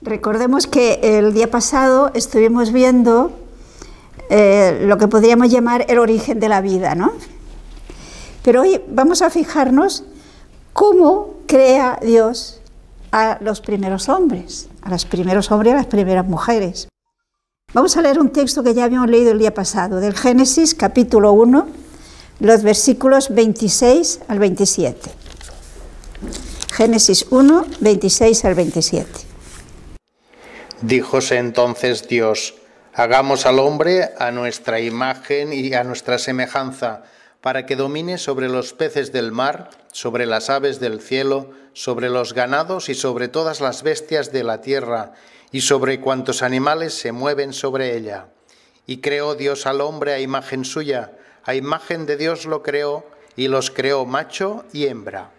Recordemos que el día pasado estuvimos viendo lo que podríamos llamar el origen de la vida, ¿no? Pero hoy vamos a fijarnos cómo crea Dios a los primeros hombres, a las primeras mujeres. Vamos a leer un texto que ya habíamos leído el día pasado, del Génesis capítulo 1, los versículos 26 al 27. Génesis 1, 26 al 27. Díjose entonces Dios: hagamos al hombre a nuestra imagen y a nuestra semejanza, para que domine sobre los peces del mar, sobre las aves del cielo, sobre los ganados y sobre todas las bestias de la tierra, y sobre cuantos animales se mueven sobre ella. Y creó Dios al hombre a imagen suya, a imagen de Dios lo creó, y los creó macho y hembra.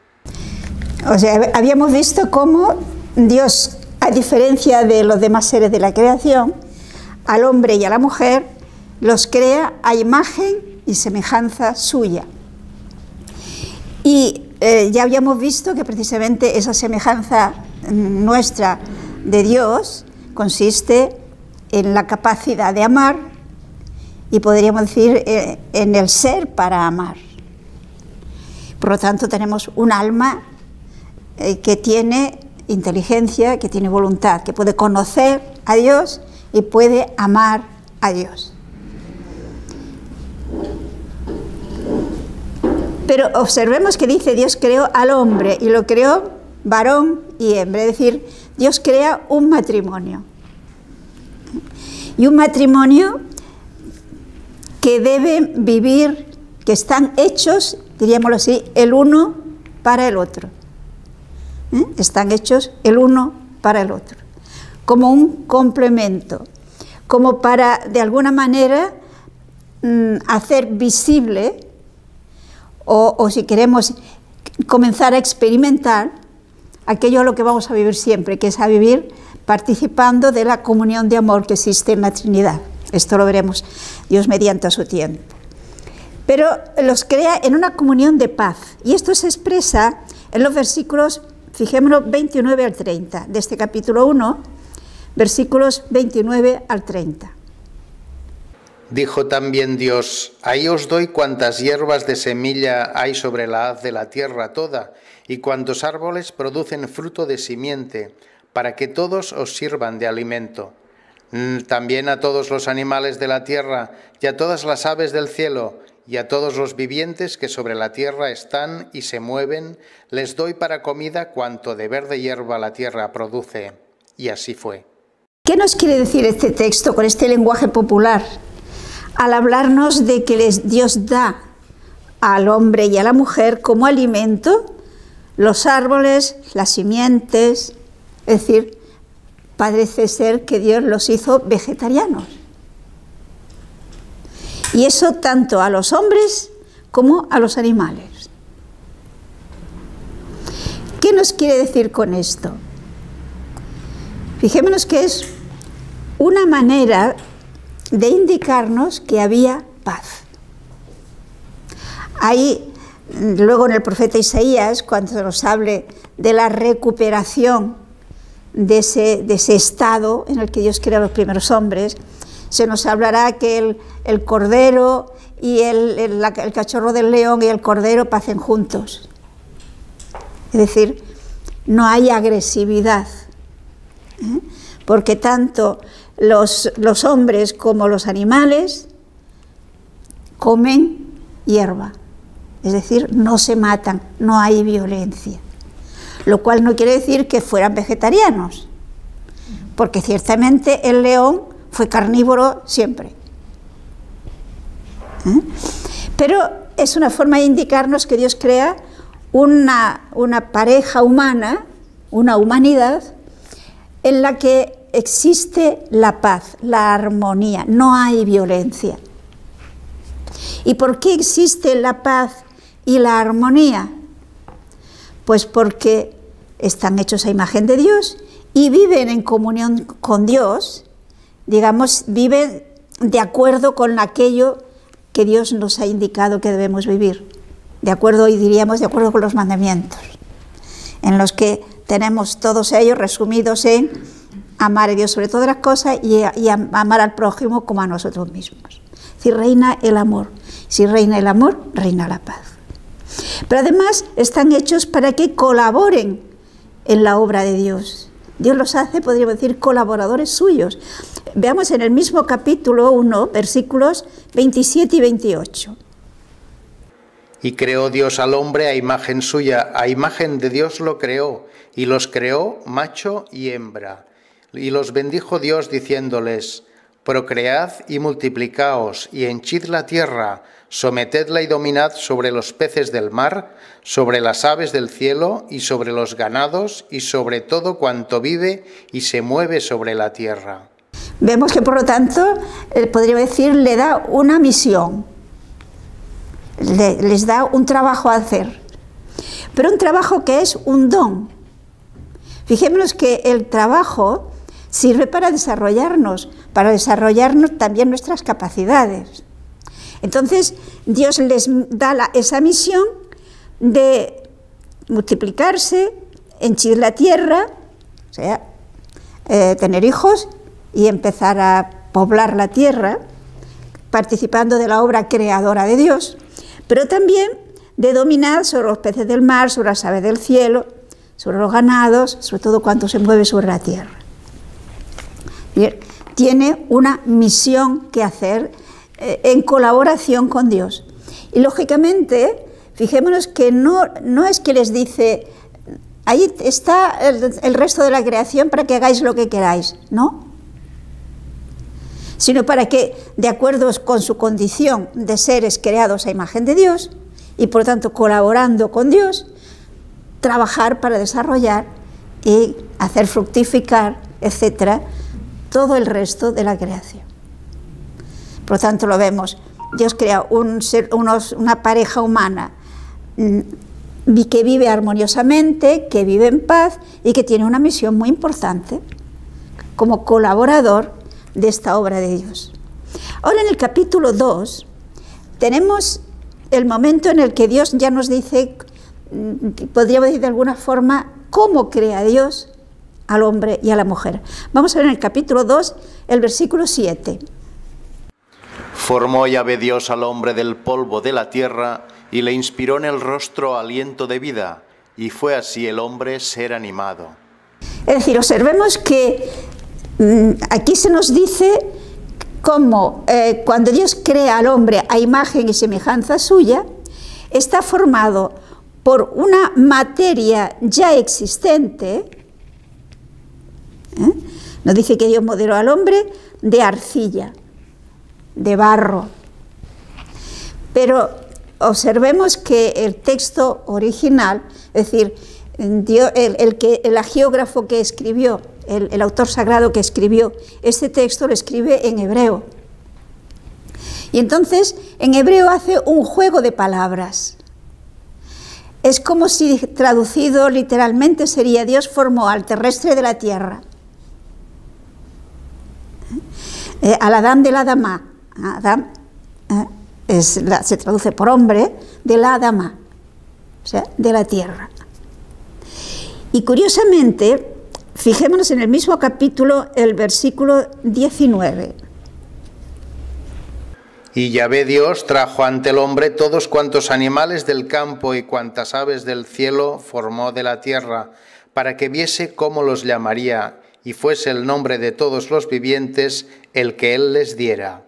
O sea, habíamos visto cómo Dios, a diferencia de los demás seres de la creación, al hombre y a la mujer los crea a imagen y semejanza suya. Y ya habíamos visto que precisamente esa semejanza nuestra de Dios consiste en la capacidad de amar y podríamos decir en el ser para amar. Por lo tanto, tenemos un alma que tiene inteligencia, que tiene voluntad, que puede conocer a Dios y puede amar a Dios. Pero observemos que dice Dios creó al hombre y lo creó varón y hembra, es decir, Dios crea un matrimonio. Y un matrimonio que deben vivir, que están hechos, diríamoslo así, el uno para el otro. Están hechos el uno para el otro, como un complemento, como para, de alguna manera, hacer visible, o si queremos comenzar a experimentar aquello a lo que vamos a vivir siempre, que es a vivir participando de la comunión de amor que existe en la Trinidad. Esto lo veremos Dios mediante a su tiempo. Pero los crea en una comunión de paz, y esto se expresa en los versículos, fijémonos, 29 al 30, de este capítulo 1, versículos 29 al 30. Dijo también Dios: ahí os doy cuantas hierbas de semilla hay sobre la haz de la tierra toda, y cuantos árboles producen fruto de simiente, para que todos os sirvan de alimento. También a todos los animales de la tierra, y a todas las aves del cielo, y a todos los vivientes que sobre la tierra están y se mueven, les doy para comida cuanto de verde hierba la tierra produce. Y así fue. ¿Qué nos quiere decir este texto con este lenguaje popular? Al hablarnos de que Dios da al hombre y a la mujer como alimento los árboles, las simientes, es decir, parece ser que Dios los hizo vegetarianos. Y eso tanto a los hombres como a los animales. ¿Qué nos quiere decir con esto? Fijémonos que es una manera de indicarnos que había paz. Ahí, luego en el profeta Isaías, cuando nos hable de la recuperación de ese estado en el que Dios crea a los primeros hombres, se nos hablará que el cordero y el cachorro del león y el cordero pacen juntos. Es decir, no hay agresividad, porque tanto los hombres como los animales comen hierba, es decir, no se matan, no hay violencia, lo cual no quiere decir que fueran vegetarianos, porque ciertamente el león fue carnívoro siempre. Pero es una forma de indicarnos que Dios crea una pareja humana, una humanidad, en la que existe la paz, la armonía, no hay violencia. ¿Y por qué existe la paz y la armonía? Pues porque están hechos a imagen de Dios y viven en comunión con Dios, digamos, viven de acuerdo con aquello que Dios nos ha indicado que debemos vivir, de acuerdo, y diríamos, de acuerdo con los mandamientos, en los que tenemos todos ellos resumidos en amar a Dios sobre todas las cosas y amar al prójimo como a nosotros mismos. Si reina el amor, si reina el amor, reina la paz. Pero además están hechos para que colaboren en la obra de Dios. Dios los hace, podríamos decir, colaboradores suyos. Veamos en el mismo capítulo 1, versículos 27 y 28. Y creó Dios al hombre a imagen suya, a imagen de Dios lo creó, y los creó macho y hembra. Y los bendijo Dios diciéndoles: procread y multiplicaos, y henchid la tierra, sometedla y dominad sobre los peces del mar, sobre las aves del cielo, y sobre los ganados, y sobre todo cuanto vive y se mueve sobre la tierra. Vemos que, por lo tanto, podríamos decir, le da una misión, les da un trabajo a hacer, pero un trabajo que es un don. Fijémonos que el trabajo sirve para desarrollarnos también nuestras capacidades. Entonces, Dios les da esa misión de multiplicarse, henchir la tierra, o sea, tener hijos y empezar a poblar la tierra, participando de la obra creadora de Dios, pero también de dominar sobre los peces del mar, sobre las aves del cielo, sobre los ganados, sobre todo cuanto se mueve sobre la tierra. Bien, tiene una misión que hacer en colaboración con Dios. Y lógicamente, fijémonos que no es que les dice: ahí está el resto de la creación para que hagáis lo que queráis, no, sino para que, de acuerdo con su condición de seres creados a imagen de Dios, y por tanto colaborando con Dios, trabajar para desarrollar y hacer fructificar, etcétera, todo el resto de la creación. Por lo tanto, lo vemos, Dios crea una pareja humana que vive armoniosamente, que vive en paz y que tiene una misión muy importante como colaborador de esta obra de Dios. Ahora, en el capítulo 2 tenemos el momento en el que Dios ya nos dice, podríamos decir de alguna forma, cómo crea Dios al hombre y a la mujer. Vamos a ver en el capítulo 2, el versículo 7. Formó Yahvé Dios al hombre del polvo de la tierra y le inspiró en el rostro aliento de vida, y fue así el hombre ser animado. Es decir, observemos que aquí se nos dice cómo cuando Dios crea al hombre a imagen y semejanza suya, está formado por una materia ya existente. Nos dice que Dios modeló al hombre de arcilla, de barro. Pero observemos que el texto original, es decir, el agiógrafo que escribió, el autor sagrado que escribió este texto, lo escribe en hebreo. Y entonces en hebreo hace un juego de palabras. Es como si traducido literalmente sería: Dios formó al terrestre de la tierra, al Adán de la Adamá. Adán se traduce por hombre, de la Adamá, o sea, de la tierra. Y curiosamente, fijémonos en el mismo capítulo, el versículo 19. Y Yahvé Dios trajo ante el hombre todos cuantos animales del campo y cuantas aves del cielo formó de la tierra, para que viese cómo los llamaría, y fuese el nombre de todos los vivientes el que él les diera.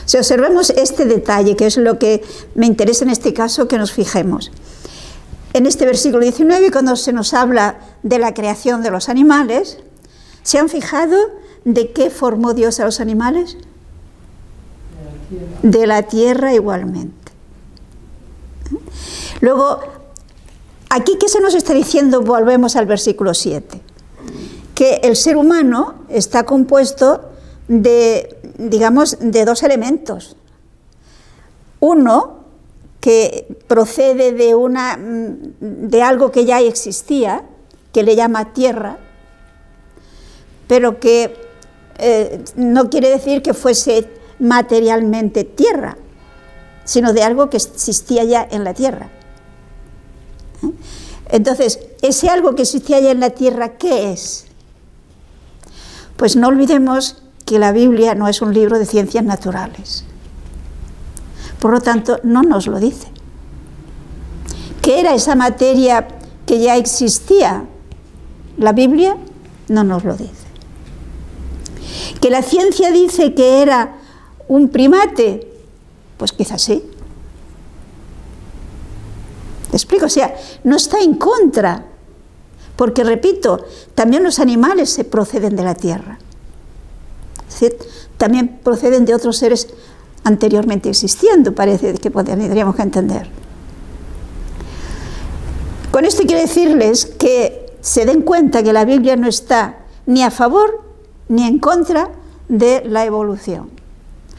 Si observamos este detalle, que es lo que me interesa en este caso que nos fijemos. En este versículo 19, cuando se nos habla de la creación de los animales, ¿se han fijado de qué formó Dios a los animales? De la tierra igualmente. Luego, aquí, ¿qué se nos está diciendo? Volvemos al versículo 7. Que el ser humano está compuesto de, digamos, de dos elementos. Uno, que procede de algo que ya existía, que le llama tierra, pero que no quiere decir que fuese materialmente tierra, sino de algo que existía ya en la tierra. Entonces, ese algo que existía ya en la tierra, ¿qué es? Pues no olvidemos que la Biblia no es un libro de ciencias naturales. Por lo tanto, no nos lo dice. ¿Qué era esa materia que ya existía? La Biblia no nos lo dice. ¿Que la ciencia dice que era un primate? Pues quizás sí. ¿Te explico? O sea, no está en contra, porque, repito, también los animales se proceden de la tierra. Es decir, también proceden de otros seres anteriormente existiendo, parece que tendríamos que entender. Con esto quiero decirles que se den cuenta que la Biblia no está ni a favor ni en contra de la evolución,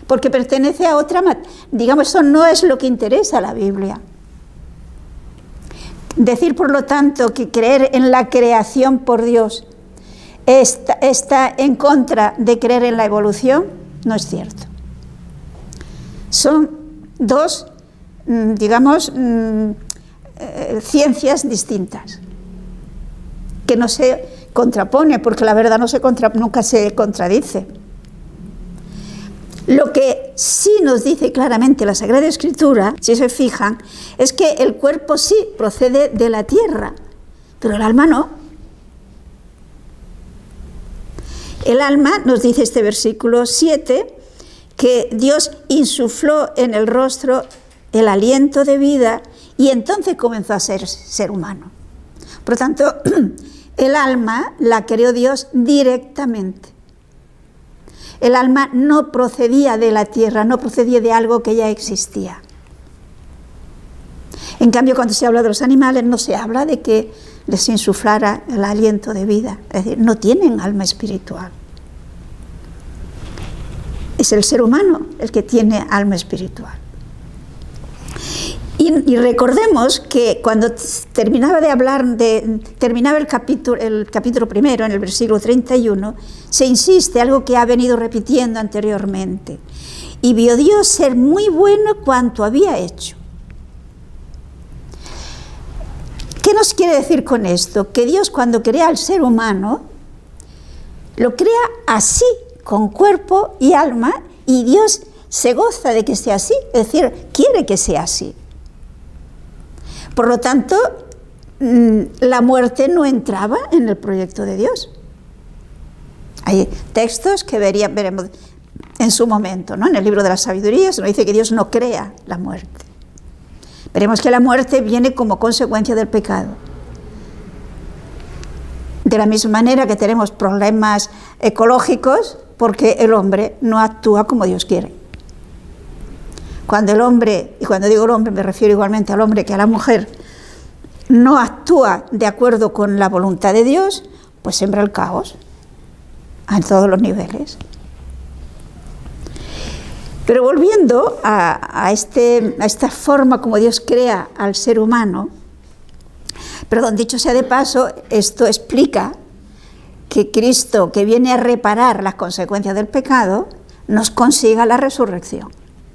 porque pertenece a otra, digamos, eso no es lo que interesa a la Biblia. Decir, por lo tanto, que creer en la creación por Dios está en contra de creer en la evolución, no es cierto. Son dos, digamos, ciencias distintas, que no se contrapone, porque la verdad nunca se contradice. Lo que sí nos dice claramente la Sagrada Escritura, si se fijan, es que el cuerpo sí procede de la tierra, pero el alma no. El alma, nos dice este versículo 7, que Dios insufló en el rostro el aliento de vida y entonces comenzó a ser ser humano. Por lo tanto, el alma la creó Dios directamente. El alma no procedía de la tierra, no procedía de algo que ya existía. En cambio, cuando se habla de los animales, no se habla de que les insuflara el aliento de vida. Es decir, no tienen alma espiritual. Es el ser humano el que tiene alma espiritual. Y recordemos que cuando terminaba el capítulo primero, en el versículo 31, se insiste algo que ha venido repitiendo anteriormente. Y vio Dios ser muy bueno cuanto había hecho. ¿Qué nos quiere decir con esto? Que Dios, cuando crea al ser humano, lo crea así, con cuerpo y alma, y Dios se goza de que sea así, es decir, quiere que sea así. Por lo tanto, la muerte no entraba en el proyecto de Dios. Hay textos que veremos en su momento, ¿no? En el libro de la sabiduría se nos dice que Dios no crea la muerte. Veremos que la muerte viene como consecuencia del pecado. De la misma manera que tenemos problemas ecológicos porque el hombre no actúa como Dios quiere. Cuando el hombre, y cuando digo el hombre me refiero igualmente al hombre que a la mujer, no actúa de acuerdo con la voluntad de Dios, pues siembra el caos en todos los niveles. Pero volviendo a esta forma como Dios crea al ser humano, perdón, dicho sea de paso, esto explica que Cristo, que viene a reparar las consecuencias del pecado, nos consiga la resurrección.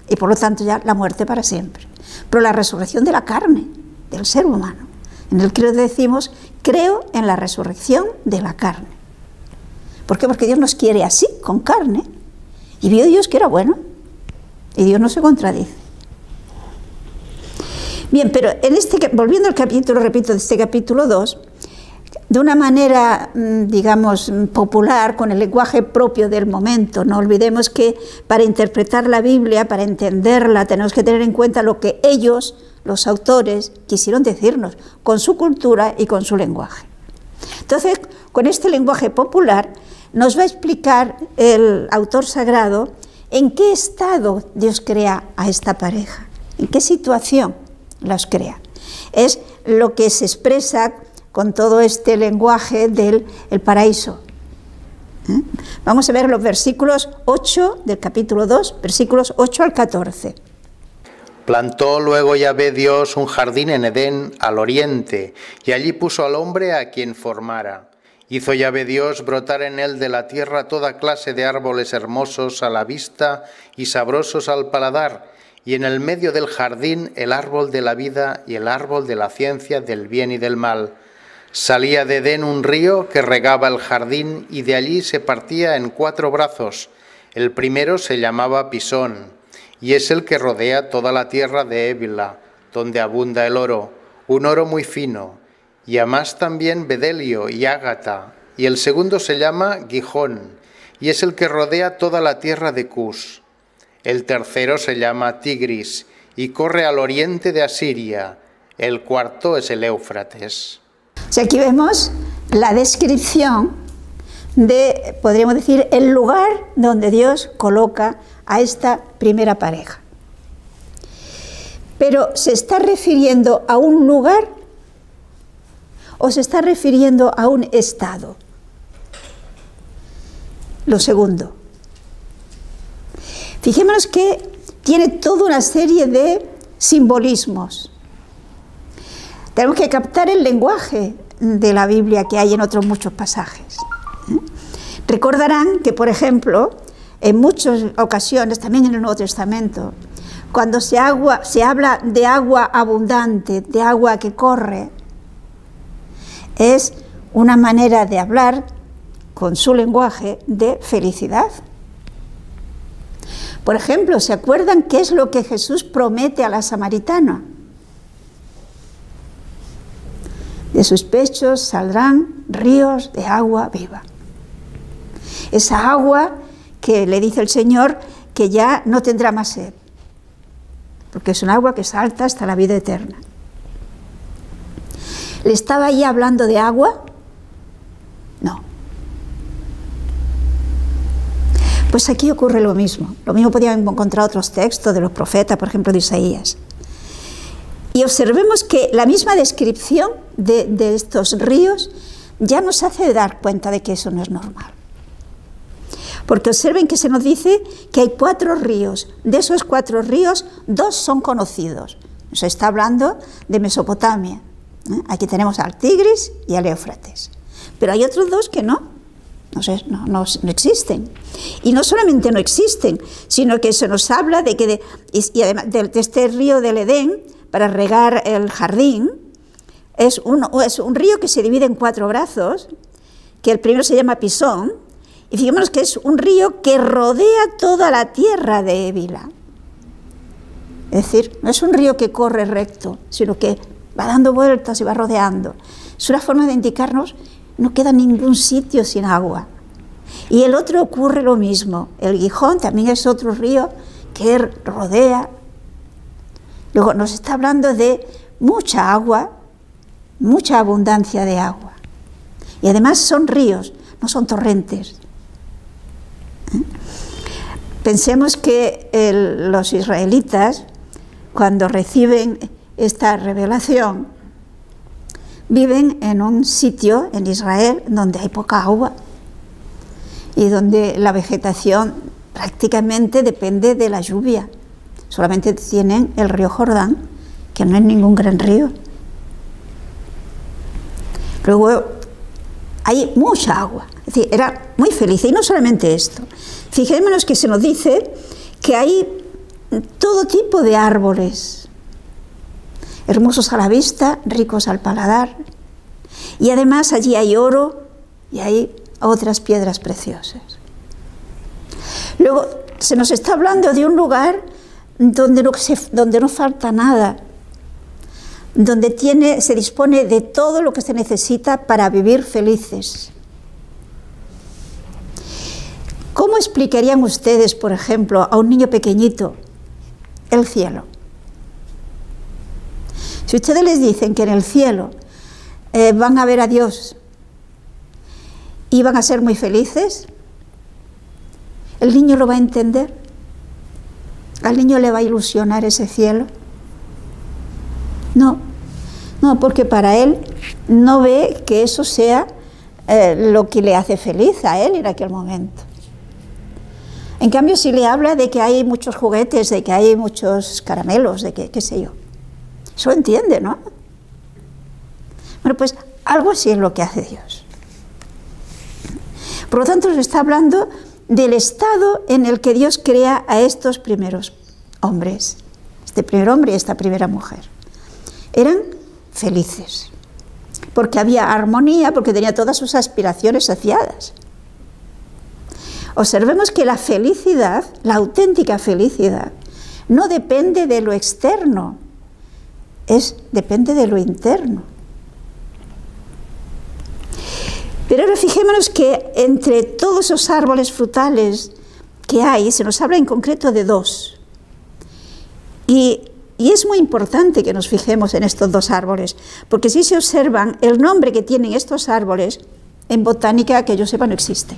Y por lo tanto ya la muerte para siempre. Pero la resurrección de la carne, del ser humano. En el credo decimos, creo en la resurrección de la carne. ¿Por qué? Porque Dios nos quiere así, con carne. Y vio Dios que era bueno. Y Dios no se contradice. Bien, pero volviendo al capítulo, repito, de este capítulo 2, de una manera, digamos, popular, con el lenguaje propio del momento. No olvidemos que para interpretar la Biblia, para entenderla, tenemos que tener en cuenta lo que ellos, los autores, quisieron decirnos, con su cultura y con su lenguaje. Entonces, con este lenguaje popular, nos va a explicar el autor sagrado en qué estado Dios crea a esta pareja, en qué situación los crea. Es lo que se expresa con todo este lenguaje del paraíso. Vamos a ver los versículos 8 del capítulo 2, versículos 8 al 14. Plantó luego Yahvé Dios un jardín en Edén al oriente, y allí puso al hombre a quien formara. Hizo Yahvé Dios brotar en él de la tierra toda clase de árboles hermosos a la vista y sabrosos al paladar, y en el medio del jardín el árbol de la vida y el árbol de la ciencia del bien y del mal. Salía de Edén un río que regaba el jardín y de allí se partía en 4 brazos. El primero se llamaba Pisón y es el que rodea toda la tierra de Ébila, donde abunda el oro, un oro muy fino, y además también bedelio y ágata. Y el segundo se llama Gijón y es el que rodea toda la tierra de Cus. El tercero se llama Tigris y corre al oriente de Asiria. El cuarto es el Éufrates. O sea, aquí vemos la descripción de, podríamos decir, el lugar donde Dios coloca a esta primera pareja. Pero ¿se está refiriendo a un lugar o se está refiriendo a un estado? Lo segundo. Fijémonos que tiene toda una serie de simbolismos. Tenemos que captar el lenguaje de la Biblia que hay en otros muchos pasajes. Recordarán que, por ejemplo, en muchas ocasiones, también en el Nuevo Testamento, cuando se habla de agua abundante, de agua que corre, es una manera de hablar con su lenguaje de felicidad. Por ejemplo, ¿se acuerdan qué es lo que Jesús promete a la samaritana? De sus pechos saldrán ríos de agua viva. Esa agua que le dice el Señor que ya no tendrá más sed, porque es un agua que salta hasta la vida eterna. ¿Le estaba ahí hablando de agua? No. Pues aquí ocurre lo mismo. Lo mismo podíamos encontrar otros textos de los profetas, por ejemplo de Isaías. Y observemos que la misma descripción de estos ríos ya nos hace dar cuenta de que eso no es normal. Porque observen que se nos dice que hay 4 ríos. De esos 4 ríos, 2 son conocidos. Se está hablando de Mesopotamia. Aquí tenemos al Tigris y al Éufrates. Pero hay otros 2 que no existen. Y no solamente no existen, sino que se nos habla de que y además de este río del Edén, para regar el jardín, es un río que se divide en 4 brazos, que el primero se llama Pisón, y fijémonos que es un río que rodea toda la tierra de Ébila. Es decir, no es un río que corre recto, sino que va dando vueltas y va rodeando. Es una forma de indicarnos, no queda ningún sitio sin agua. Y el otro ocurre lo mismo. El Gijón también es otro río que rodea. Luego nos está hablando de mucha agua, mucha abundancia de agua. Y además son ríos, no son torrentes. Pensemos que los israelitas, cuando reciben esta revelación, viven en un sitio en Israel donde hay poca agua y donde la vegetación prácticamente depende de la lluvia. Solamente tienen el río Jordán, que no es ningún gran río. Luego hay mucha agua, es decir, era muy feliz. Y no solamente esto, fijémonos que se nos dice que hay todo tipo de árboles, hermosos a la vista, ricos al paladar, y además allí hay oro y hay otras piedras preciosas. Luego se nos está hablando de un lugar donde no falta nada, donde se dispone de todo lo que se necesita para vivir felices. ¿Cómo explicarían ustedes, por ejemplo, a un niño pequeñito el cielo? Si ustedes les dicen que en el cielo van a ver a Dios y van a ser muy felices, ¿el niño lo va a entender? ¿Al niño le va a ilusionar ese cielo? No, porque para él no ve que eso sea lo que le hace feliz a él en aquel momento. En cambio, si le habla de que hay muchos juguetes, de que hay muchos caramelos, de que, qué sé yo, eso lo entiende, ¿no? Bueno, pues algo así es lo que hace Dios. Por lo tanto, nos está hablando del estado en el que Dios crea a estos primeros hombres, este primer hombre y esta primera mujer. Eran felices. porque había armonía, porque tenía todas sus aspiraciones saciadas. Observemos que la felicidad, la auténtica felicidad, no depende de lo externo, depende de lo interno. Pero ahora fijémonos que entre todos esos árboles frutales que hay, se nos habla en concreto de dos. Y es muy importante que nos fijemos en estos dos árboles, porque si se observan, el nombre que tienen estos árboles, en botánica, que yo sepa, no existe.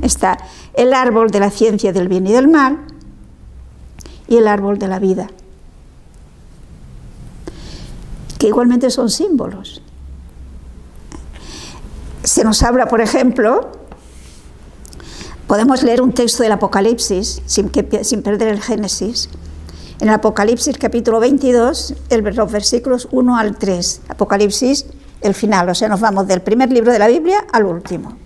Está el árbol de la ciencia del bien y del mal y el árbol de la vida, que igualmente son símbolos. Se nos habla, por ejemplo, podemos leer un texto del Apocalipsis sin perder el Génesis. En el Apocalipsis capítulo 22, los versículos 1 al 3, Apocalipsis, el final, o sea, nos vamos del primer libro de la Biblia al último.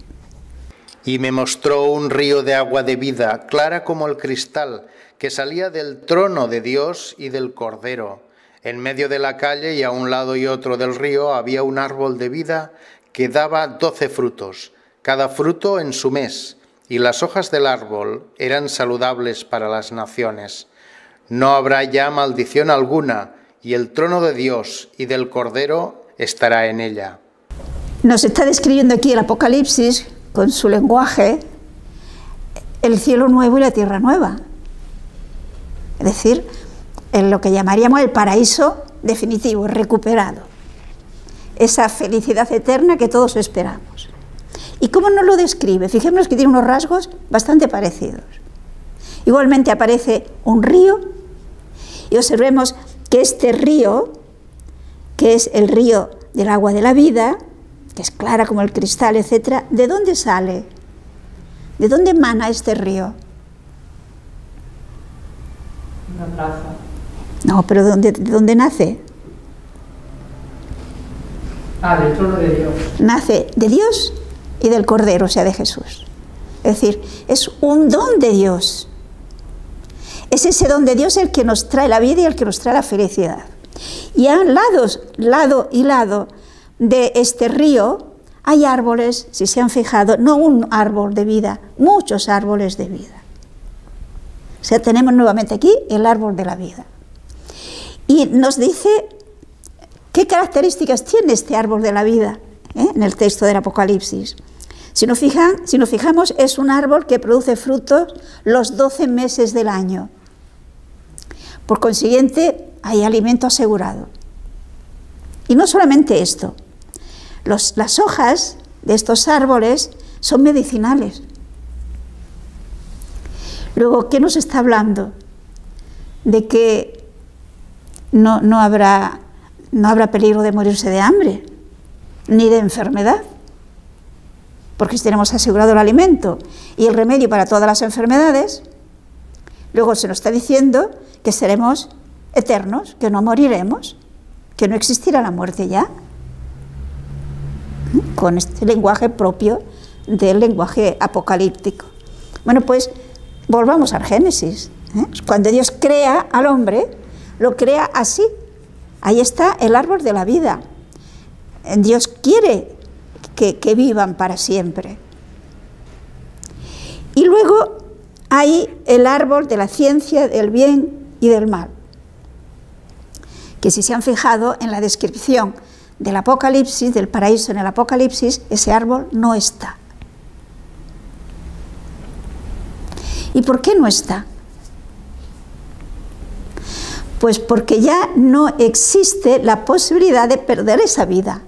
Y me mostró un río de agua de vida, clara como el cristal, que salía del trono de Dios y del Cordero. En medio de la calle y a un lado y otro del río había un árbol de vida que daba 12 frutos, cada fruto en su mes, y las hojas del árbol eran saludables para las naciones. No habrá ya maldición alguna, y el trono de Dios y del Cordero estará en ella. Nos está describiendo aquí el Apocalipsis, con su lenguaje, el cielo nuevo y la tierra nueva. Es decir, en lo que llamaríamos el paraíso definitivo, recuperado. Esa felicidad eterna que todos esperamos. ¿Y cómo nos lo describe? Fijémonos que tiene unos rasgos bastante parecidos. Igualmente aparece un río, y observemos que este río, que es el río del agua de la vida, que es clara como el cristal, etc., ¿de dónde sale? ¿De dónde emana este río? Una plaza. No, pero ¿de dónde nace? Del trono de Dios. Nace de Dios y del Cordero, o sea, de Jesús. Es decir, es un don de Dios. Es ese don de Dios el que nos trae la vida y el que nos trae la felicidad. Y a lado y lado de este río hay árboles, si se han fijado, no un árbol de vida, muchos árboles de vida. O sea, tenemos nuevamente aquí el árbol de la vida. Y nos dice qué características tiene este árbol de la vida, en el texto del Apocalipsis. Si nos fijamos, es un árbol que produce frutos los 12 meses del año. Por consiguiente, hay alimento asegurado. Y no solamente esto, las hojas de estos árboles son medicinales. Luego, ¿qué nos está hablando? De que no habrá peligro de morirse de hambre, ni de enfermedad, porque si tenemos asegurado el alimento y el remedio para todas las enfermedades. Luego se nos está diciendo que seremos eternos, que no moriremos, que no existirá la muerte ya, con este lenguaje propio del lenguaje apocalíptico. Bueno, pues volvamos al Génesis. Cuando Dios crea al hombre, lo crea así. Ahí está el árbol de la vida. Dios quiere que vivan para siempre. Y luego hay el árbol de la ciencia del bien y del mal, que si se han fijado en la descripción del Apocalipsis, del paraíso en el Apocalipsis, ese árbol no está. ¿Y por qué no está? Pues porque ya no existe la posibilidad de perder esa vida.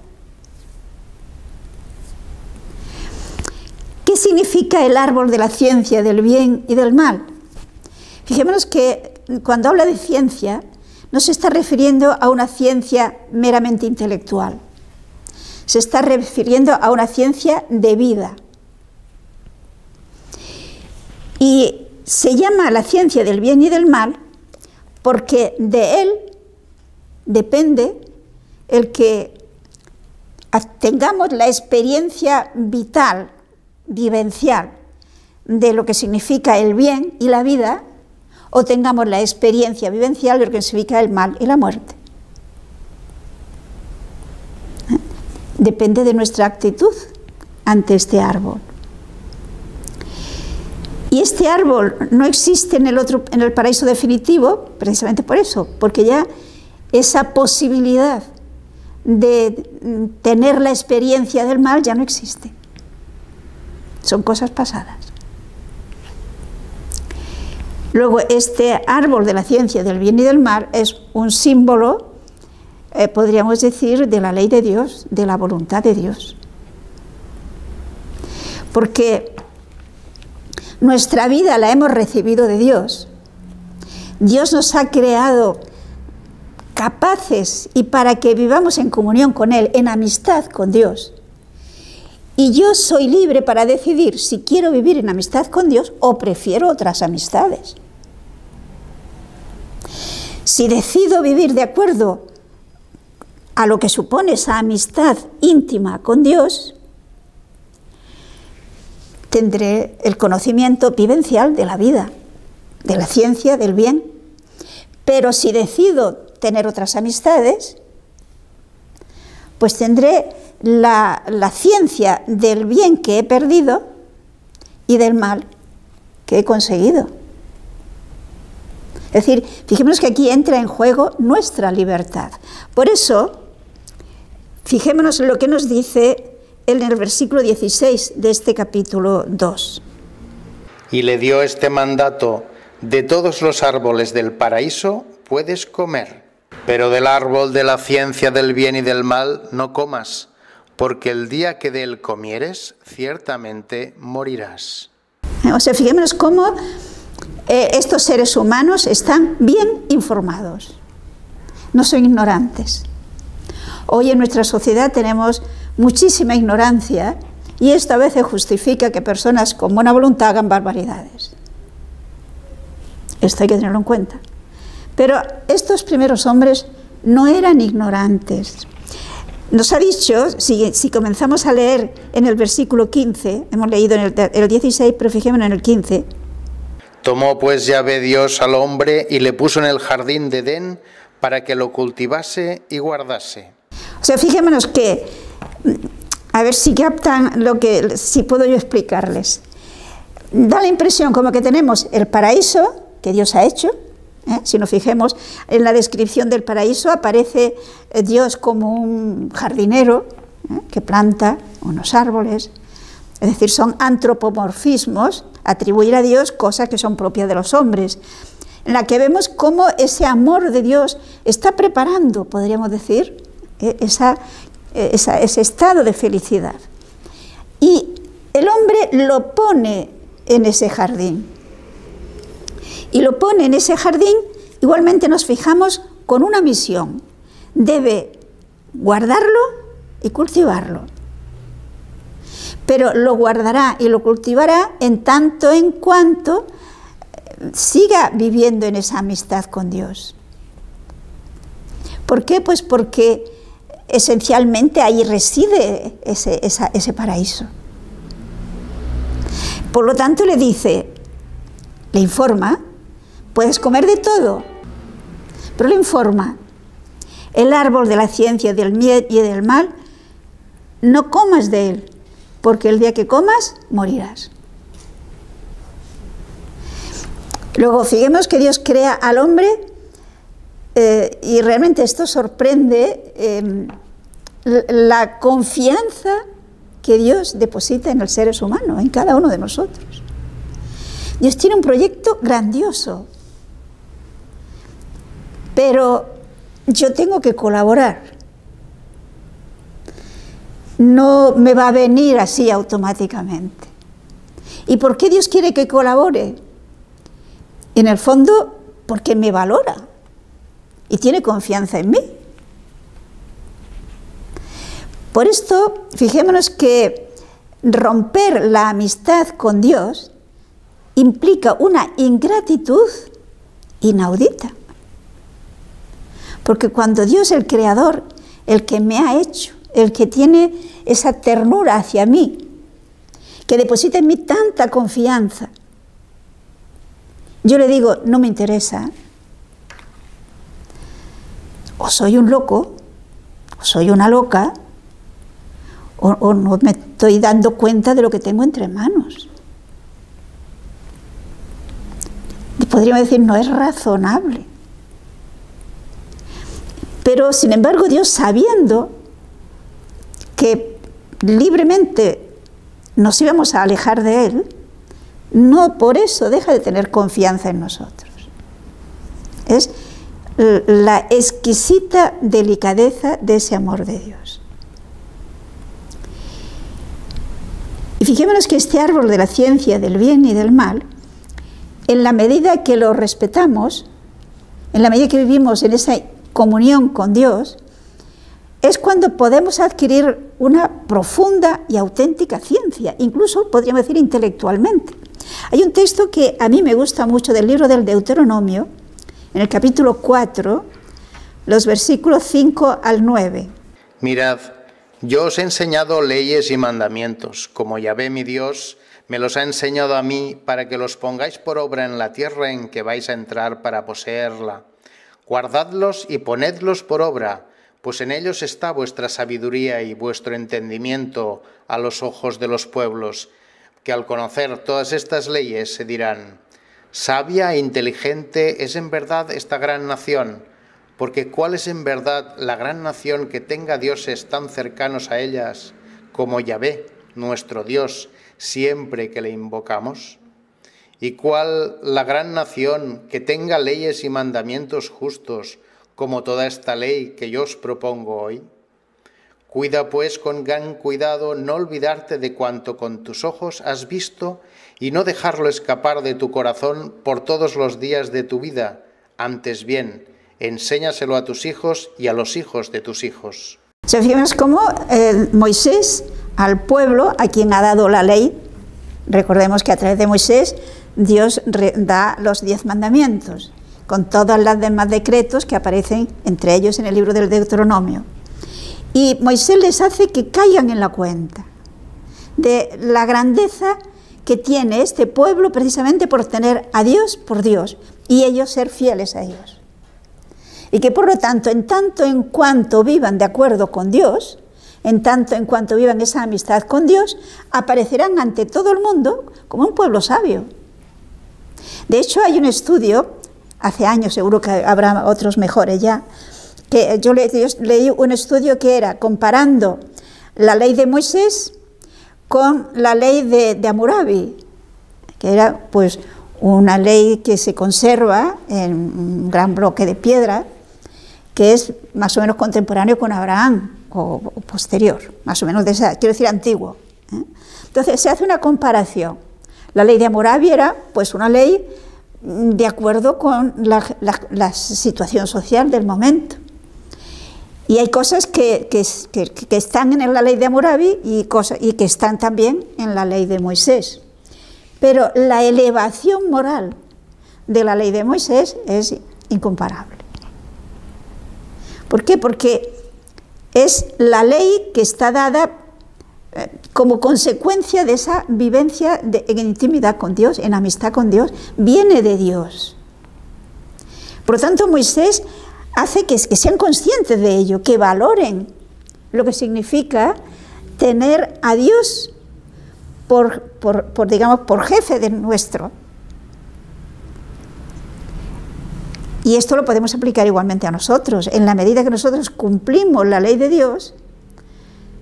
¿Qué significa el árbol de la ciencia del bien y del mal? Fijémonos que cuando habla de ciencia, no se está refiriendo a una ciencia meramente intelectual. Se está refiriendo a una ciencia de vida. Y se llama la ciencia del bien y del mal porque de él depende el que tengamos la experiencia vital, vivencial, de lo que significa el bien y la vida, o tengamos la experiencia vivencial de lo que significa el mal y la muerte. Depende de nuestra actitud ante este árbol. Y este árbol no existe en el paraíso definitivo, precisamente por eso, porque ya esa posibilidad de tener la experiencia del mal ya no existe. Son cosas pasadas. Luego, este árbol de la ciencia del bien y del mal es un símbolo, podríamos decir, de la ley de Dios, de la voluntad de Dios. Porque nuestra vida la hemos recibido de Dios. Dios nos ha creado capaces y para que vivamos en comunión con Él, en amistad con Dios. Y yo soy libre para decidir si quiero vivir en amistad con Dios o prefiero otras amistades. Si decido vivir de acuerdo a lo que supone esa amistad íntima con Dios, tendré el conocimiento vivencial de la vida, de la ciencia, del bien. Pero si decido tener otras amistades, pues tendré la ciencia del bien que he perdido y del mal que he conseguido. Es decir, fijémonos que aquí entra en juego nuestra libertad. Por eso, fijémonos en lo que nos dice en el versículo 16 de este capítulo 2. Y le dio este mandato: de todos los árboles del paraíso puedes comer, pero del árbol de la ciencia del bien y del mal no comas, porque el día que de él comieres, ciertamente morirás. O sea, fijémonos cómo estos seres humanos están bien informados, no son ignorantes. Hoy en nuestra sociedad tenemos muchísima ignorancia y esto a veces justifica que personas con buena voluntad hagan barbaridades. Esto hay que tenerlo en cuenta. Pero estos primeros hombres no eran ignorantes. Nos ha dicho, si comenzamos a leer en el versículo 15, hemos leído en el 16, pero fijémonos en el 15. Tomó pues Yahvé Dios al hombre y le puso en el jardín de Edén para que lo cultivase y guardase. O sea, fijémonos que, a ver si captan si puedo yo explicarles. Da la impresión como que tenemos el paraíso que Dios ha hecho. Si nos fijemos en la descripción del paraíso, aparece Dios como un jardinero que planta unos árboles. Es decir, son antropomorfismos, atribuir a Dios cosas que son propias de los hombres, en la que vemos cómo ese amor de Dios está preparando, podríamos decir, ese estado de felicidad. Y el hombre lo pone en ese jardín. Y lo pone en ese jardín, igualmente nos fijamos con una misión: debe guardarlo y cultivarlo. Pero lo guardará y lo cultivará en tanto en cuanto siga viviendo en esa amistad con Dios. ¿Por qué? Pues porque esencialmente ahí reside ese paraíso. Por lo tanto le dice, le informa: puedes comer de todo, pero le informa: el árbol de la ciencia del bien y del mal, no comas de él, porque el día que comas, morirás. Luego, fijemos que Dios crea al hombre y realmente esto sorprende la confianza que Dios deposita en los seres humanos, en cada uno de nosotros. Dios tiene un proyecto grandioso, pero yo tengo que colaborar. No me va a venir así automáticamente. ¿Y por qué Dios quiere que colabore? En el fondo, porque me valora y tiene confianza en mí. Por esto, fijémonos que romper la amistad con Dios implica una ingratitud inaudita. Porque cuando Dios, el Creador, el que me ha hecho, el que tiene esa ternura hacia mí, que deposita en mí tanta confianza, yo le digo, no me interesa, o soy un loco, o soy una loca, o no me estoy dando cuenta de lo que tengo entre manos. Podríamos decir, no es razonable. Pero, sin embargo, Dios, sabiendo que libremente nos íbamos a alejar de Él, no por eso deja de tener confianza en nosotros. Es la exquisita delicadeza de ese amor de Dios. Y fijémonos que este árbol de la ciencia del bien y del mal, en la medida que lo respetamos, en la medida que vivimos en esa comunión con Dios, es cuando podemos adquirir una profunda y auténtica ciencia, incluso podríamos decir intelectualmente. Hay un texto que a mí me gusta mucho del libro del Deuteronomio, en el capítulo 4, los versículos 5 al 9. Mirad, yo os he enseñado leyes y mandamientos, como Yahvé mi Dios me los ha enseñado a mí, para que los pongáis por obra en la tierra en que vais a entrar para poseerla. Guardadlos y ponedlos por obra, pues en ellos está vuestra sabiduría y vuestro entendimiento a los ojos de los pueblos, que al conocer todas estas leyes se dirán: sabia e inteligente es en verdad esta gran nación, porque ¿cuál es en verdad la gran nación que tenga dioses tan cercanos a ellas como Yahvé, nuestro Dios, siempre que le invocamos? ¿Y cuál la gran nación que tenga leyes y mandamientos justos, como toda esta ley que yo os propongo hoy? Cuida pues con gran cuidado no olvidarte de cuanto con tus ojos has visto y no dejarlo escapar de tu corazón por todos los días de tu vida. Antes bien, enséñaselo a tus hijos y a los hijos de tus hijos. Se fijamos cómo Moisés al pueblo a quien ha dado la ley, recordemos que a través de Moisés Dios da los 10 mandamientos, con todos los demás decretos que aparecen entre ellos en el libro del Deuteronomio. Y Moisés les hace que caigan en la cuenta de la grandeza que tiene este pueblo precisamente por tener a Dios por Dios y ellos ser fieles a ellos. Y que por lo tanto en cuanto vivan de acuerdo con Dios, en tanto en cuanto vivan esa amistad con Dios, aparecerán ante todo el mundo como un pueblo sabio. De hecho, hay un estudio, hace años, seguro que habrá otros mejores ya, que yo leí un estudio que era comparando la ley de Moisés con la ley de Hammurabi, que era pues una ley que se conserva en un gran bloque de piedra, que es más o menos contemporáneo con Abraham, o posterior, más o menos de esa, quiero decir antiguo. Entonces se hace una comparación. La ley de Hammurabi era pues una ley de acuerdo con la situación social del momento. Y hay cosas que están en la ley de Hammurabi y que están también en la ley de Moisés. Pero la elevación moral de la ley de Moisés es incomparable. ¿Por qué? Porque es la ley que está dada como consecuencia de esa vivencia en intimidad con Dios, en amistad con Dios, viene de Dios. Por lo tanto, Moisés hace que sean conscientes de ello, que valoren lo que significa tener a Dios por jefe de nuestro. Y esto lo podemos aplicar igualmente a nosotros. En la medida que nosotros cumplimos la ley de Dios,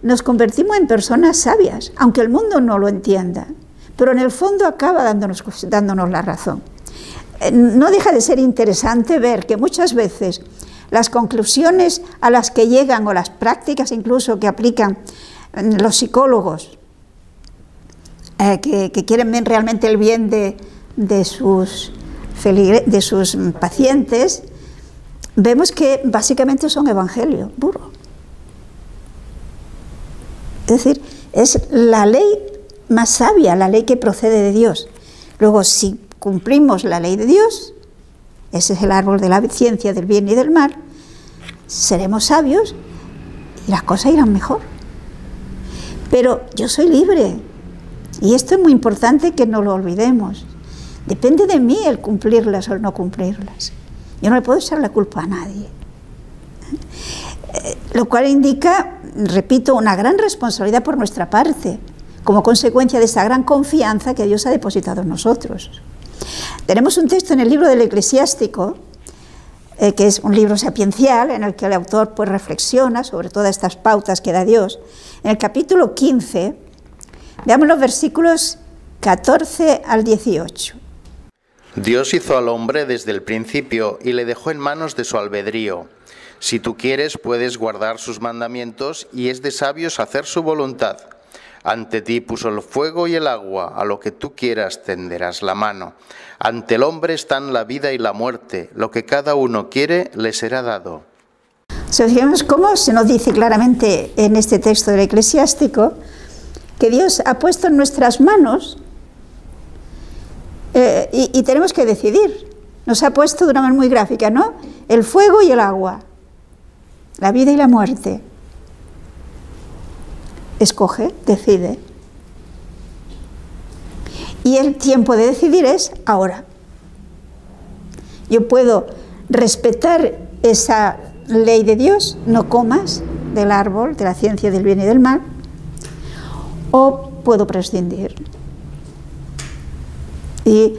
nos convertimos en personas sabias, aunque el mundo no lo entienda, pero en el fondo acaba dándonos la razón. No deja de ser interesante ver que muchas veces las conclusiones a las que llegan, o las prácticas incluso que aplican los psicólogos, que quieren ver realmente el bien de sus pacientes, vemos que básicamente son evangelio puro. Es decir, es la ley más sabia, la ley que procede de Dios. Luego, si cumplimos la ley de Dios, ese es el árbol de la ciencia del bien y del mal, seremos sabios y las cosas irán mejor. Pero yo soy libre, y esto es muy importante que no lo olvidemos. Depende de mí el cumplirlas o el no cumplirlas. Yo no le puedo echar la culpa a nadie. Lo cual indica, repito, una gran responsabilidad por nuestra parte, como consecuencia de esa gran confianza que Dios ha depositado en nosotros. Tenemos un texto en el libro del Eclesiástico, que es un libro sapiencial, en el que el autor pues reflexiona sobre todas estas pautas que da Dios. En el capítulo 15, veamos los versículos 14 al 18. Dios hizo al hombre desde el principio y le dejó en manos de su albedrío. Si tú quieres, puedes guardar sus mandamientos y es de sabios hacer su voluntad. Ante ti puso el fuego y el agua, a lo que tú quieras tenderás la mano. Ante el hombre están la vida y la muerte, lo que cada uno quiere le será dado. Fijemos cómo se nos dice claramente en este texto del Eclesiástico que Dios ha puesto en nuestras manos y tenemos que decidir. Nos ha puesto de una manera muy gráfica, ¿no? El fuego y el agua, la vida y la muerte. Escoge, decide. Y el tiempo de decidir es ahora. Yo puedo respetar esa ley de Dios, no comas del árbol de la ciencia del bien y del mal, o puedo prescindir. Y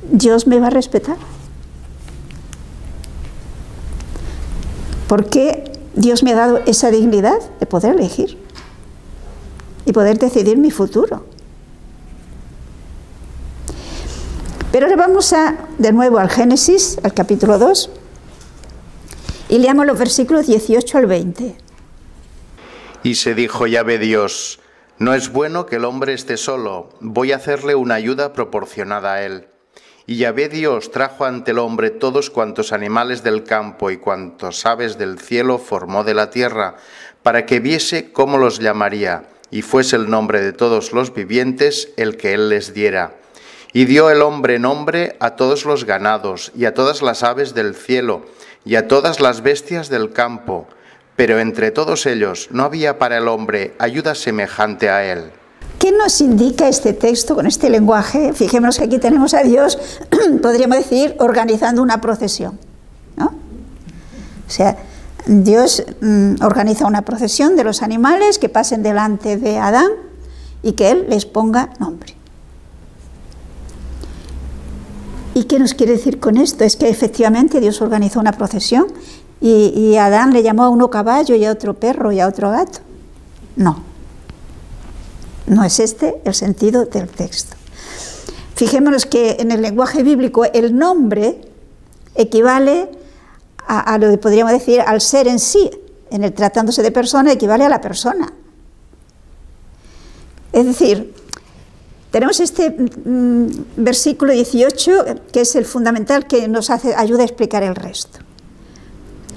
Dios me va a respetar. Porque Dios me ha dado esa dignidad de poder elegir y poder decidir mi futuro. Pero ahora vamos de nuevo al Génesis, al capítulo 2, y leamos los versículos 18 al 20. Y se dijo Yahvé Dios: no es bueno que el hombre esté solo, voy a hacerle una ayuda proporcionada a él. Y Yahvé Dios trajo ante el hombre todos cuantos animales del campo y cuantos aves del cielo formó de la tierra, para que viese cómo los llamaría, y fuese el nombre de todos los vivientes el que él les diera. Y dio el hombre nombre a todos los ganados, y a todas las aves del cielo, y a todas las bestias del campo, pero entre todos ellos no había para el hombre ayuda semejante a él. ¿Qué nos indica este texto con este lenguaje? Fijémonos que aquí tenemos a Dios, podríamos decir, organizando una procesión, ¿no? O sea, Dios organiza una procesión de los animales que pasen delante de Adán y que él les ponga nombre. ¿Y qué nos quiere decir con esto? Es que efectivamente Dios organizó una procesión y Adán le llamó a uno caballo y a otro perro y a otro gato. No. No es este el sentido del texto. Fijémonos que en el lenguaje bíblico el nombre equivale a lo que podríamos decir al ser en sí. En el tratándose de persona equivale a la persona. Es decir, tenemos este versículo 18 que es el fundamental que nos ayuda a explicar el resto.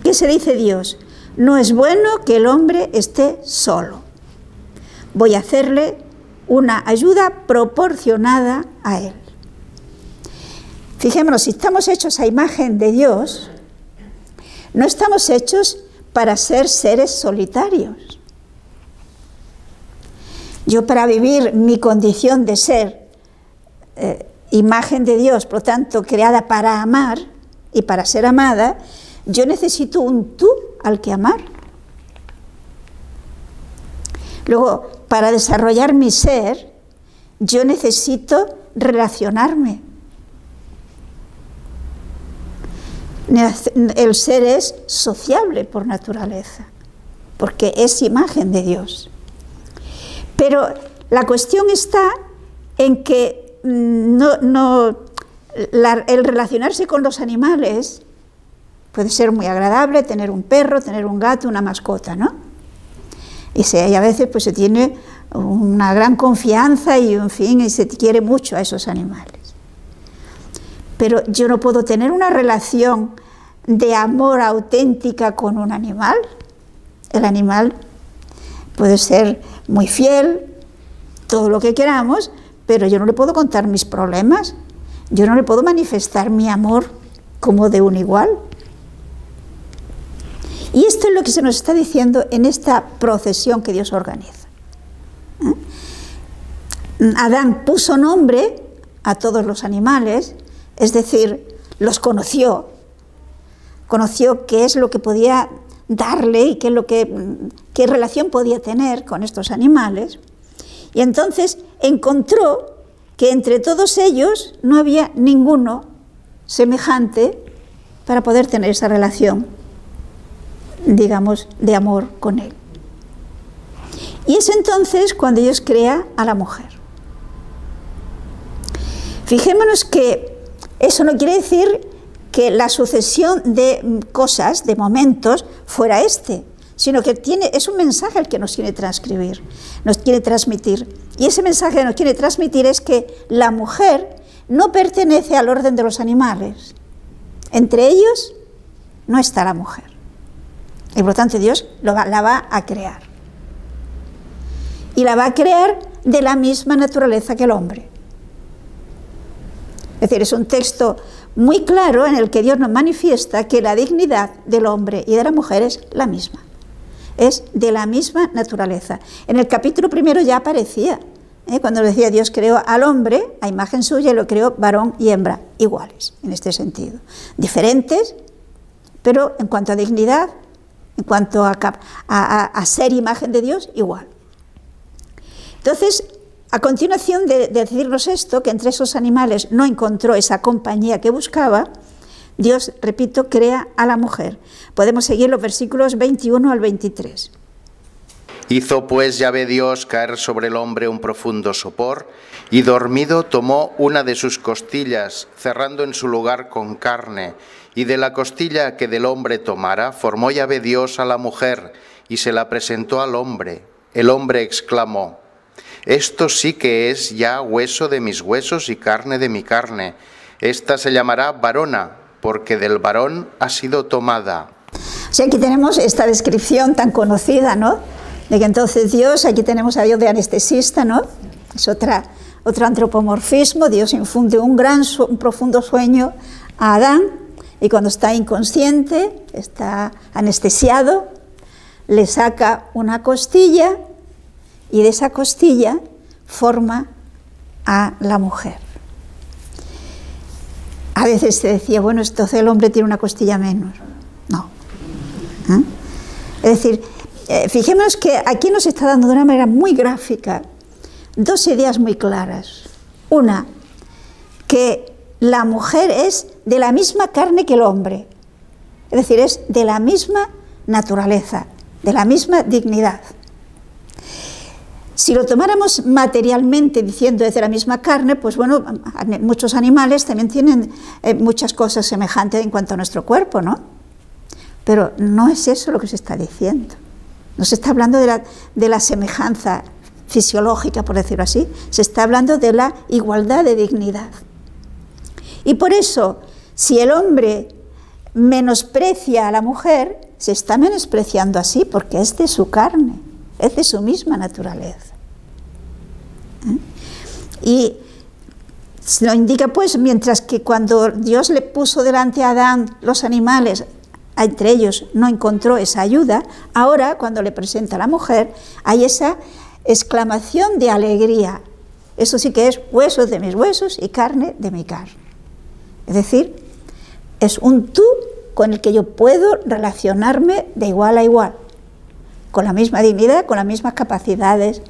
¿Qué se dice Dios? No es bueno que el hombre esté solo. Voy a hacerle una ayuda proporcionada a él. Fijémonos, si estamos hechos a imagen de Dios, no estamos hechos para ser seres solitarios. Yo, para vivir mi condición de ser imagen de Dios, por lo tanto creada para amar y para ser amada, yo necesito un tú al que amar. Luego, para desarrollar mi ser, yo necesito relacionarme. El ser es sociable por naturaleza, porque es imagen de Dios. Pero la cuestión está en que el relacionarse con los animales puede ser muy agradable, tener un perro, tener un gato, una mascota, ¿no? Y a veces pues se tiene una gran confianza y, en fin, y se quiere mucho a esos animales. Pero yo no puedo tener una relación de amor auténtica con un animal. El animal puede ser muy fiel, todo lo que queramos, pero yo no le puedo contar mis problemas, yo no le puedo manifestar mi amor como de un igual. Y esto es lo que se nos está diciendo en esta procesión que Dios organiza. Adán puso nombre a todos los animales, es decir, los conoció qué es lo que podía darle y qué relación podía tener con estos animales. Y entonces encontró que entre todos ellos no había ninguno semejante para poder tener esa relación, digamos, de amor con él. Y es entonces cuando Dios crea a la mujer. Fijémonos que eso no quiere decir que la sucesión de cosas, de momentos, fuera sino que es un mensaje el que nos quiere transcribir, nos quiere transmitir. Y ese mensaje que nos quiere transmitir es que la mujer no pertenece al orden de los animales. Entre ellos no está la mujer. Y por lo tanto Dios la va a crear. Y la va a crear de la misma naturaleza que el hombre. Es decir, es un texto muy claro en el que Dios nos manifiesta que la dignidad del hombre y de la mujer es la misma. Es de la misma naturaleza. En el capítulo 1 ya aparecía, cuando decía Dios creó al hombre a imagen suya y lo creó varón y hembra, iguales en este sentido. Diferentes, pero en cuanto a dignidad, en cuanto a ser imagen de Dios, igual. Entonces, a continuación de decirnos esto, que entre esos animales no encontró esa compañía que buscaba, Dios, repito, crea a la mujer. Podemos seguir los versículos 21 al 23. Hizo pues Yahvé Dios caer sobre el hombre un profundo sopor, y dormido tomó una de sus costillas, cerrando en su lugar con carne, y de la costilla que del hombre tomara, formó Yahvé Dios a la mujer, y se la presentó al hombre. El hombre exclamó: esto sí que es ya hueso de mis huesos y carne de mi carne. Esta se llamará varona, porque del varón ha sido tomada. O sea, aquí tenemos esta descripción tan conocida, ¿no? De que entonces Dios, aquí tenemos a Dios de anestesista, ¿no? Es otro antropomorfismo. Dios infunde un profundo sueño a Adán, y cuando está inconsciente, está anestesiado, le saca una costilla, y de esa costilla forma a la mujer. A veces se decía, bueno, entonces el hombre tiene una costilla menos. No. Es decir, fijémonos que aquí nos está dando de una manera muy gráfica dos ideas muy claras. Una, que la mujer es de la misma carne que el hombre. Es decir, es de la misma naturaleza, de la misma dignidad. Si lo tomáramos materialmente diciendo es de la misma carne, pues bueno, muchos animales también tienen muchas cosas semejantes en cuanto a nuestro cuerpo, ¿no? Pero no es eso lo que se está diciendo. No se está hablando de la semejanza fisiológica, por decirlo así. Se está hablando de la igualdad de dignidad. Y por eso, si el hombre menosprecia a la mujer, se está menospreciando así, porque es de su carne, es de su misma naturaleza. Y lo indica pues, mientras que cuando Dios le puso delante a Adán los animales, entre ellos no encontró esa ayuda, ahora cuando le presenta a la mujer hay esa exclamación de alegría. Eso sí que es huesos de mis huesos y carne de mi carne. Es decir, es un tú con el que yo puedo relacionarme de igual a igual, con la misma dignidad, con las mismas capacidades,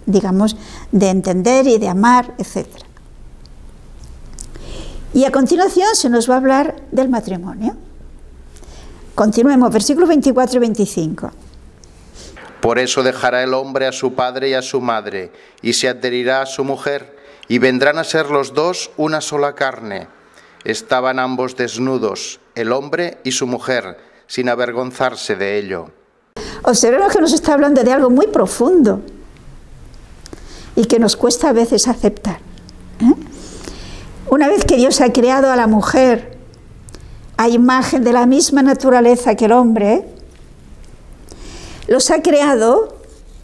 digamos, de entender y de amar, etc. Y a continuación se nos va a hablar del matrimonio. Continuemos, versículos 24 y 25. Por eso dejará el hombre a su padre y a su madre, y se adherirá a su mujer, y vendrán a ser los dos una sola carne. Estaban ambos desnudos, el hombre y su mujer, sin avergonzarse de ello. Observemos que nos está hablando de algo muy profundo y que nos cuesta a veces aceptar. Una vez que Dios ha creado a la mujer a imagen de la misma naturaleza que el hombre, los ha creado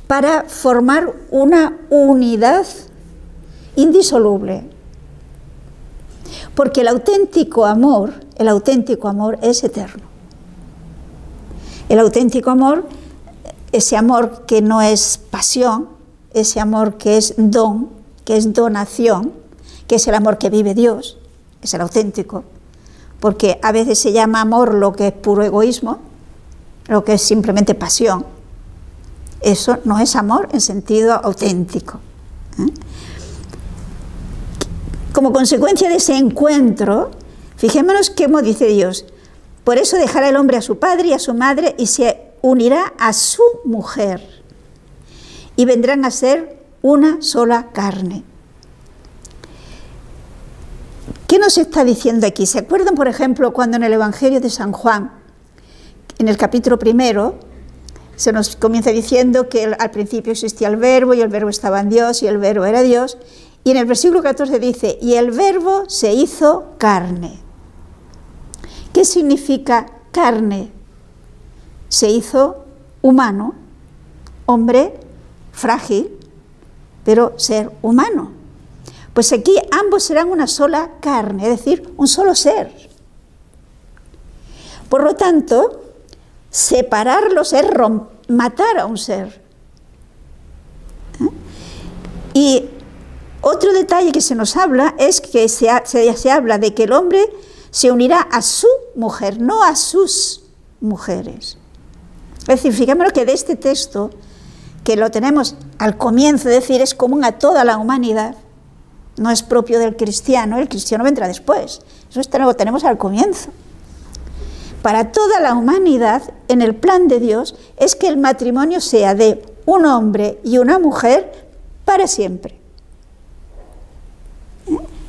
para formar una unidad indisoluble. Porque el auténtico amor es eterno. El auténtico amor, ese amor que no es pasión, ese amor que es don, que es donación, que es el amor que vive Dios, es el auténtico, porque a veces se llama amor lo que es puro egoísmo, lo que es simplemente pasión. Eso no es amor en sentido auténtico. Como consecuencia de ese encuentro, fijémonos cómo dice Dios: por eso dejará el hombre a su padre y a su madre y se unirá a su mujer, y vendrán a ser una sola carne. ¿Qué nos está diciendo aquí? ¿Se acuerdan, por ejemplo, cuando en el Evangelio de San Juan, en el capítulo 1, se nos comienza diciendo que al principio existía el Verbo y el Verbo estaba en Dios y el Verbo era Dios? Y en el versículo 14 dice: y el Verbo se hizo carne. ¿Qué significa carne? Se hizo humano, hombre frágil, pero ser humano. Pues aquí ambos serán una sola carne, es decir, un solo ser. Por lo tanto, separarlos es matar a un ser. Y otro detalle que se nos habla es que se habla de que el hombre se unirá a su mujer, no a sus mujeres. Es decir, fijémonos que de este texto, que lo tenemos al comienzo, es decir, es común a toda la humanidad, no es propio del cristiano, el cristiano vendrá después, eso lo tenemos al comienzo. Para toda la humanidad, en el plan de Dios, es que el matrimonio sea de un hombre y una mujer para siempre.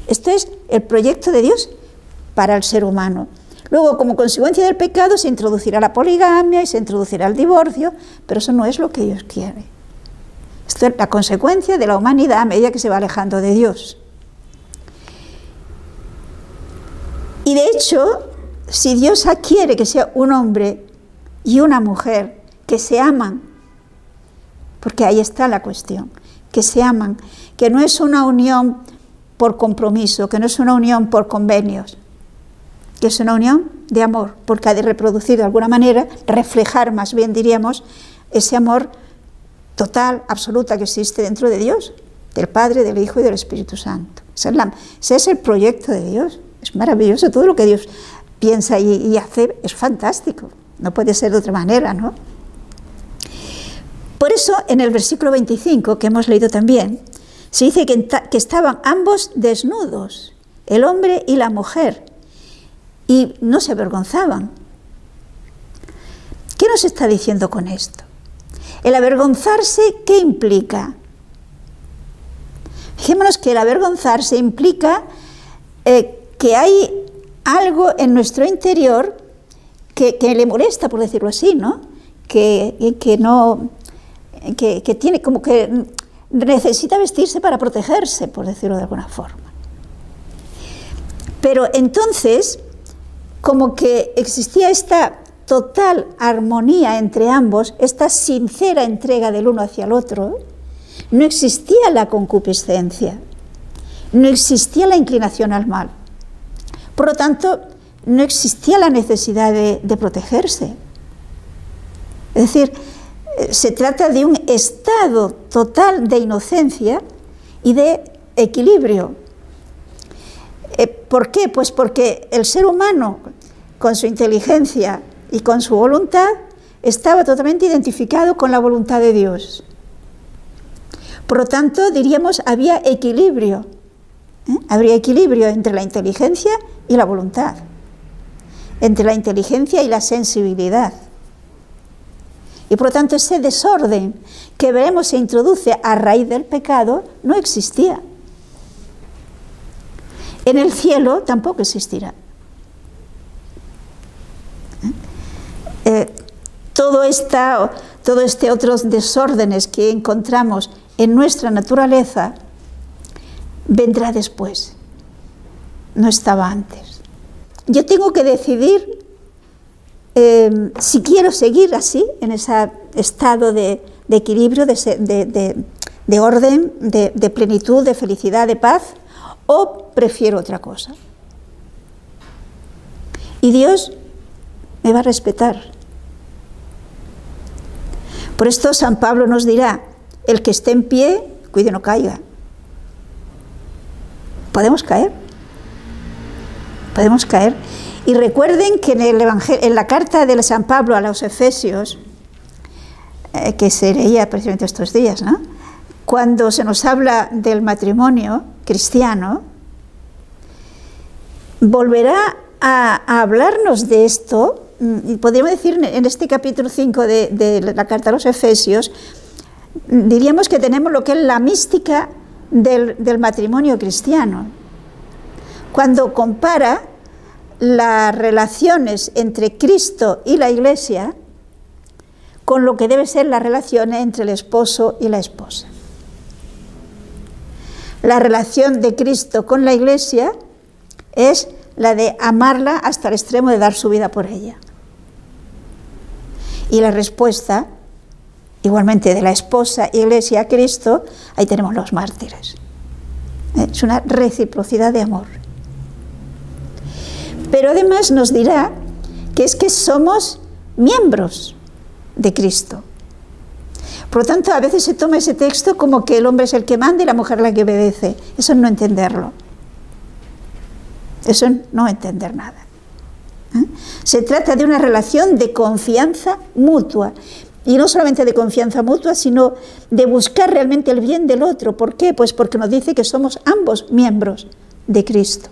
Esto es el proyecto de Dios para el ser humano. Luego, como consecuencia del pecado, se introducirá la poligamia y se introducirá el divorcio, pero eso no es lo que Dios quiere. Esto es la consecuencia de la humanidad a medida que se va alejando de Dios. Y de hecho, si Dios quiere que sea un hombre y una mujer que se aman, porque ahí está la cuestión, que se aman, que no es una unión por compromiso, que no es una unión por convenios, que es una unión de amor, porque ha de reproducir de alguna manera, reflejar más bien diríamos, ese amor total, absoluta que existe dentro de Dios, del Padre, del Hijo y del Espíritu Santo. Ese es el proyecto de Dios. Es maravilloso, todo lo que Dios piensa y hace es fantástico, no puede ser de otra manera, ¿no? Por eso, en el versículo 25, que hemos leído también, se dice que estaban ambos desnudos, el hombre y la mujer, y no se avergonzaban. ¿Qué nos está diciendo con esto? El avergonzarse, ¿qué implica? Fijémonos que el avergonzarse implica que hay algo en nuestro interior que le molesta, por decirlo así, ¿no? Que tiene como que necesita vestirse para protegerse, por decirlo de alguna forma. Pero entonces, como que existía esta total armonía entre ambos, esta sincera entrega del uno hacia el otro, no existía la concupiscencia, no existía la inclinación al mal. Por lo tanto, no existía la necesidad de protegerse. Es decir, se trata de un estado total de inocencia y de equilibrio. ¿Por qué? Pues porque el ser humano, con su inteligencia y con su voluntad, estaba totalmente identificado con la voluntad de Dios. Por lo tanto, diríamos, había equilibrio. Habría equilibrio entre la inteligencia y la voluntad, entre la inteligencia y la sensibilidad. Y por lo tanto ese desorden que veremos se introduce a raíz del pecado no existía. En el cielo tampoco existirá. Todo este otros desórdenes que encontramos en nuestra naturaleza vendrá después, no estaba antes. Yo tengo que decidir si quiero seguir así, en ese estado de equilibrio, de orden, de plenitud, de felicidad, de paz, o prefiero otra cosa. Y Dios me va a respetar. Por esto San Pablo nos dirá, el que esté en pie, cuide no caiga. ¿Podemos caer? Podemos caer. Y recuerden que en la carta de San Pablo a los Efesios, que se leía precisamente estos días, ¿no?, cuando se nos habla del matrimonio cristiano, volverá a hablarnos de esto, y podríamos decir en este capítulo 5 de la carta a los Efesios, diríamos que tenemos lo que es la mística del matrimonio cristiano, cuando compara las relaciones entre Cristo y la Iglesia con lo que debe ser las relaciones entre el esposo y la esposa. La relación de Cristo con la Iglesia es la de amarla hasta el extremo de dar su vida por ella. Y la respuesta, igualmente, de la esposa Iglesia a Cristo, ahí tenemos los mártires. Es una reciprocidad de amor. Pero además nos dirá que es que somos miembros de Cristo. Por lo tanto, a veces se toma ese texto como que el hombre es el que manda y la mujer la que obedece. Eso es no entenderlo. Eso es no entender nada. Se trata de una relación de confianza mutua. Y no solamente de confianza mutua, sino de buscar realmente el bien del otro. ¿Por qué? Pues porque nos dice que somos ambos miembros de Cristo.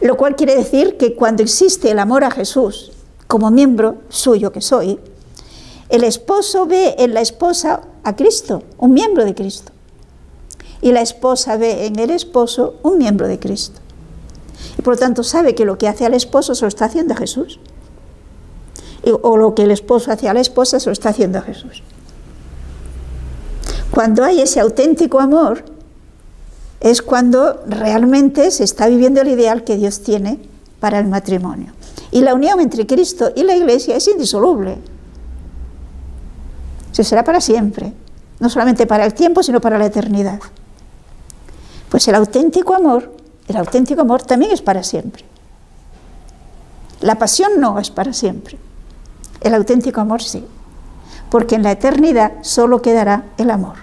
Lo cual quiere decir que cuando existe el amor a Jesús, como miembro suyo que soy, el esposo ve en la esposa a Cristo, un miembro de Cristo. Y la esposa ve en el esposo un miembro de Cristo. Y por lo tanto sabe que lo que hace al esposo se lo está haciendo a Jesús. O lo que el esposo hace a la esposa se lo está haciendo a Jesús. Cuando hay ese auténtico amor, es cuando realmente se está viviendo el ideal que Dios tiene para el matrimonio. Y la unión entre Cristo y la Iglesia es indisoluble. Eso será para siempre, no solamente para el tiempo, sino para la eternidad. Pues el auténtico amor también es para siempre. La pasión no es para siempre. El auténtico amor sí, porque en la eternidad solo quedará el amor.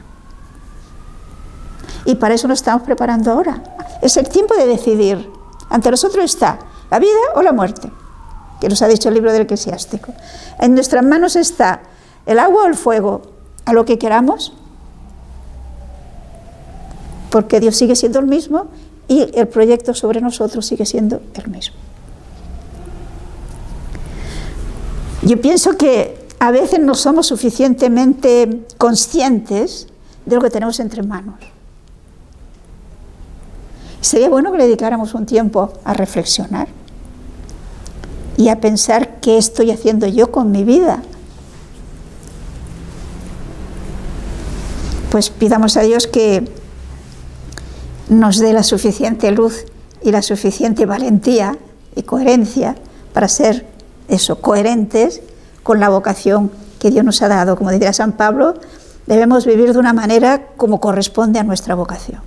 Y para eso nos estamos preparando ahora. Es el tiempo de decidir. Ante nosotros está la vida o la muerte, que nos ha dicho el libro del Eclesiástico. En nuestras manos está el agua o el fuego, a lo que queramos, porque Dios sigue siendo el mismo y el proyecto sobre nosotros sigue siendo el mismo. Yo pienso que a veces no somos suficientemente conscientes de lo que tenemos entre manos. Sería bueno que le dedicáramos un tiempo a reflexionar y a pensar qué estoy haciendo yo con mi vida. Pues pidamos a Dios que nos dé la suficiente luz y la suficiente valentía y coherencia para ser coherentes con la vocación que Dios nos ha dado. Como diría San Pablo, debemos vivir de una manera como corresponde a nuestra vocación.